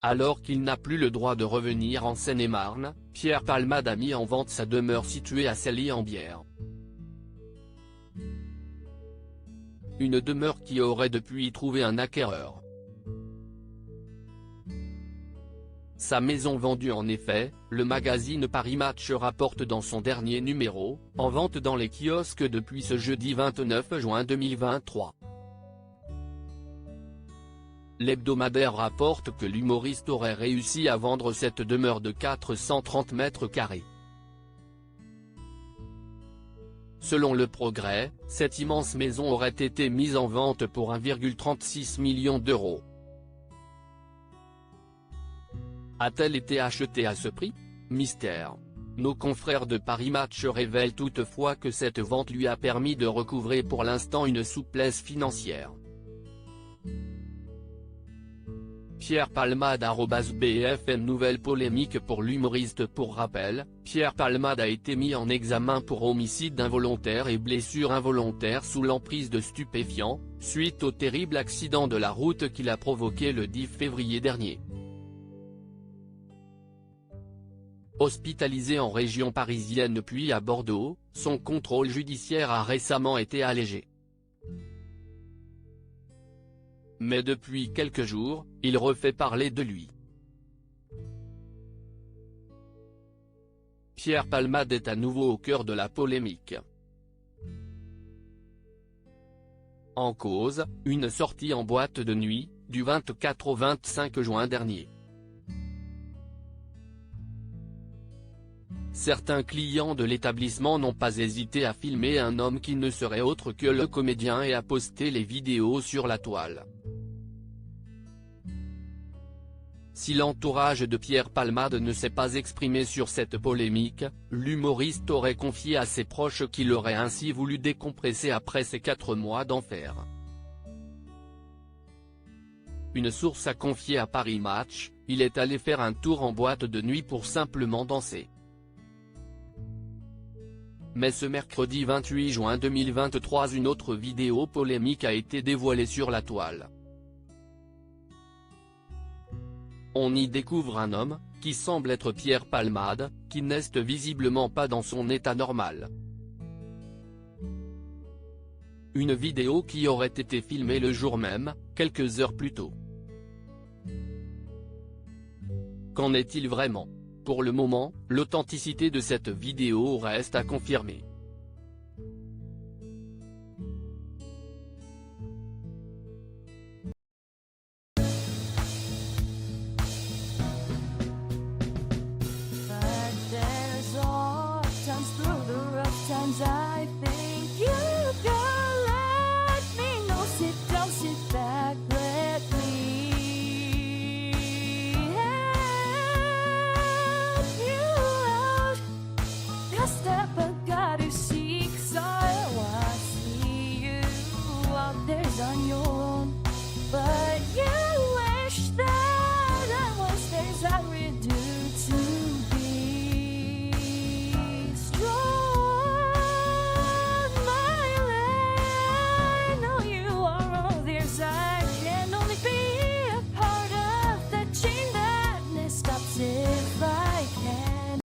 Alors qu'il n'a plus le droit de revenir en Seine-et-Marne, Pierre Palmade a mis en vente sa demeure située à Sailly-en-Bière. Une demeure qui aurait depuis trouvé un acquéreur. Sa maison vendue en effet, le magazine Paris Match rapporte dans son dernier numéro, en vente dans les kiosques depuis ce jeudi 29 juin 2023. L'hebdomadaire rapporte que l'humoriste aurait réussi à vendre cette demeure de 430 mètres carrés. Selon Le Progrès, cette immense maison aurait été mise en vente pour 1,36 million d'euros. A-t-elle été achetée à ce prix? Mystère. Nos confrères de Paris Match révèlent toutefois que cette vente lui a permis de recouvrer pour l'instant une souplesse financière. Pierre Palmade @BFM Nouvelle polémique pour l'humoriste. Pour rappel, Pierre Palmade a été mis en examen pour homicide involontaire et blessure involontaire sous l'emprise de stupéfiants, suite au terrible accident de la route qu'il a provoqué le 10 février dernier. Hospitalisé en région parisienne puis à Bordeaux, son contrôle judiciaire a récemment été allégé. Mais depuis quelques jours, il refait parler de lui. Pierre Palmade est à nouveau au cœur de la polémique. En cause, une sortie en boîte de nuit, du 24 au 25 juin dernier. Certains clients de l'établissement n'ont pas hésité à filmer un homme qui ne serait autre que le comédien et à poster les vidéos sur la toile. Si l'entourage de Pierre Palmade ne s'est pas exprimé sur cette polémique, l'humoriste aurait confié à ses proches qu'il aurait ainsi voulu décompresser après ces 4 mois d'enfer. Une source a confié à Paris Match, il est allé faire un tour en boîte de nuit pour simplement danser. Mais ce mercredi 28 juin 2023 une autre vidéo polémique a été dévoilée sur la toile. On y découvre un homme, qui semble être Pierre Palmade, qui n'est visiblement pas dans son état normal. Une vidéo qui aurait été filmée le jour même, quelques heures plus tôt. Qu'en est-il vraiment? Pour le moment, l'authenticité de cette vidéo reste à confirmer. I think you can let me know. Sit down, sit back, let me help you out. Just step